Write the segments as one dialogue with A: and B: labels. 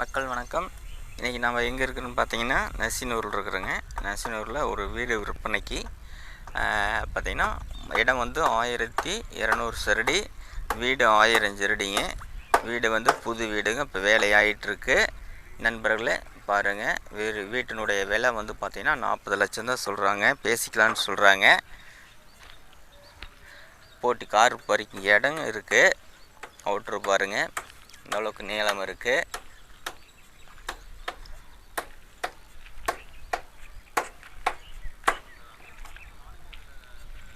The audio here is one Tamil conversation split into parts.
A: மக்கள் வணக்கம். இன்றைக்கி நம்ம எங்கே இருக்குதுன்னு பார்த்தீங்கன்னா நசினூரில் இருக்கிறோங்க. நசினூரில் ஒரு வீடு விற்பனைக்கு பார்த்திங்கன்னா இடம் வந்து 1200 சதுரடி, வீடு 1000 சதுரடிங்க. வீடு வந்து புது வீடுங்க, இப்போ வேலையாகிட்டுருக்கு. நண்பர்களே பாருங்கள், வீட்டினுடைய விலை வந்து பார்த்திங்கன்னா 40 லட்சம் தான் சொல்கிறாங்க, பேசிக்கலான்னு சொல்கிறாங்க. போட்டு கார் பறிக்கும் இடம் இருக்குது. அவுட்ரு பாருங்கள், இந்த அளவுக்கு நீளம் இருக்குது.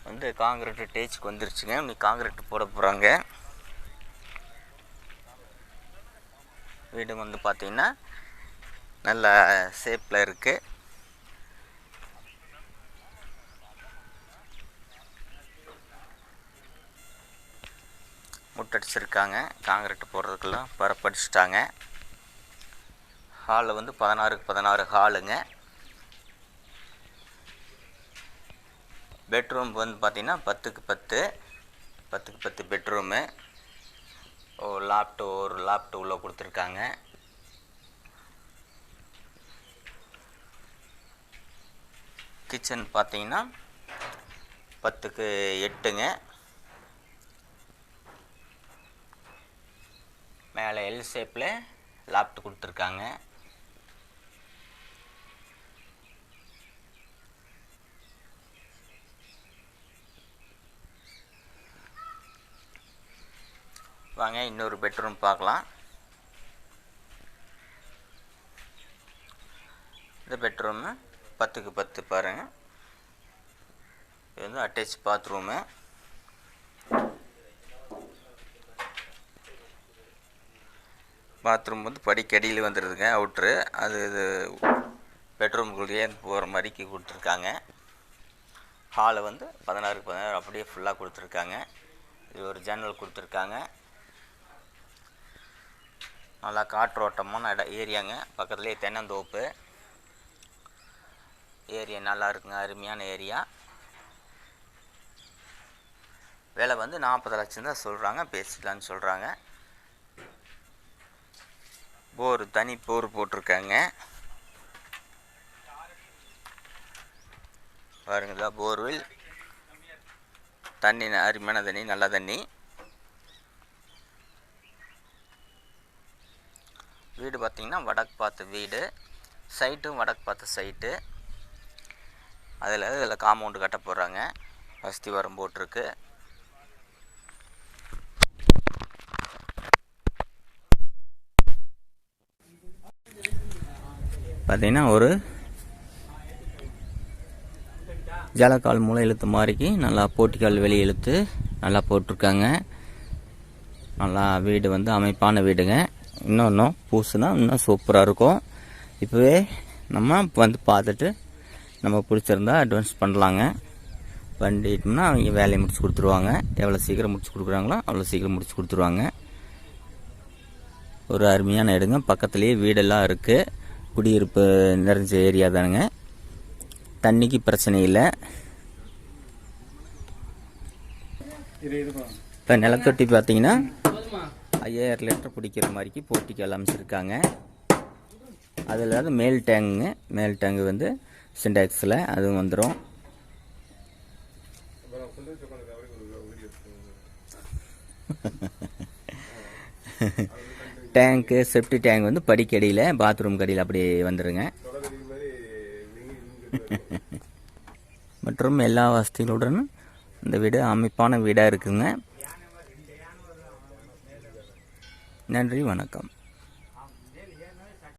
A: வந்து காங்கிரீட் டேச்சுக்கு வந்துருச்சுங்க. இன்னைக்கு காங்கிரீட் போட போகிறாங்க. வீடு வந்து பார்த்திங்கன்னா நல்ல ஷேப்பில் இருக்குது. முட்டடிச்சிருக்காங்க. காங்கிரீட் போடுறதுக்கெல்லாம் பரப்படிச்சிட்டாங்க. ஹாலில் வந்து 16க்கு 16 ஹாலுங்க. பெட்ரூம் வந்து பார்த்திங்கன்னா 10க்கு 10 பெட்ரூமு. ஒரு லாப்ட்டு உள்ளே கொடுத்துருக்காங்க. கிச்சன் பார்த்திங்கன்னா 10க்கு 8ங்க. மேலே எல் ஷேப்பில் லாப்ட்டு கொடுத்துருக்காங்க. வாங்க இன்னொரு பெட்ரூம் பார்க்கலாம். இந்த பெட்ரூமு 10க்கு 10 பாருங்கள். இது வந்து அட்டாச் பாத்ரூமு. பாத்ரூம் வந்து படிக்கடியில் வந்துடுதுங்க, அவுட்ரு. இது பெட்ரூமுக்குள்ளேயே போகிற மாதிரிக்கு கொடுத்துருக்காங்க. ஹாலை வந்து 16க்கு 16 அப்படியே ஃபுல்லாக கொடுத்துருக்காங்க. இது ஒரு ஜன்னல் கொடுத்துருக்காங்க. நல்லா காற்றோட்டமான ஏரியாங்க. பக்கத்துலேயே தென்னந்தோப்பு. ஏரியா நல்லா இருக்குங்க, அருமையான ஏரியா. விலை வந்து 40 லட்சம் தான் சொல்கிறாங்க, பேசிக்கலான்னு சொல்கிறாங்க. தனி போர் போட்டிருக்காங்க. பாருங்களா, போர்வெல் தண்ணி அருமையான தண்ணி, நல்ல தண்ணி. வீடு பார்த்திங்கன்னா வடக்கு பார்த்த வீடு, சைட்டும் வடக்கு பார்த்த சைட்டு. இதில் காம்பவுண்டு கட்ட போகிறாங்க. அஸ்திவாரம் போட்டிருக்கு. பார்த்திங்கன்னா ஒரு ஜலக்கால் மூளை இழுத்து மாதிரிக்கு நல்லா போட்டிக்கால் வெளியே இழுத்து நல்லா போட்டிருக்காங்க. நல்லா வீடு வந்து அமைப்பான வீடுங்க. இன்னும் பூசுனா இன்னும் சூப்பராக இருக்கும். இப்போவே நம்ம வந்து பார்த்துட்டு நம்ம பிடிச்சிருந்தா அட்வான்ஸ் பண்ணலாங்க. பண்ணிட்டோம்னா அவங்க வேலையை முடிச்சு கொடுத்துருவாங்க. எவ்வளோ சீக்கிரம் முடிச்சு கொடுக்குறாங்களோ அவ்வளோ சீக்கிரம் முடிச்சு கொடுத்துருவாங்க. ஒரு அருமையான இடங்க. பக்கத்துலேயே வீடெல்லாம் இருக்குது. குடியிருப்பு நிறைஞ்ச ஏரியா தானுங்க. தண்ணிக்கு பிரச்சனை இல்லை. இப்போ நிலத்தொட்டி பார்த்தீங்கன்னா 5000 லிட்டர் பிடிக்கிற மாதிரிக்கு போட்டிக்கால் அமைச்சிருக்காங்க. அதில் வந்து மேல் டேங்குங்க. மேல் டேங்கு வந்து சிண்டாக்ஸில் அதுவும் வந்துடும். டேங்க்கு செப்டி டேங்க் வந்து படிக்கடியில் பாத்ரூம் கடியில் அப்படியே வந்துடுங்க. மற்றும் எல்லா வசதிகளுடன் இந்த வீடு அமைப்பான வீடாக இருக்குங்க. நன்றி, வணக்கம்.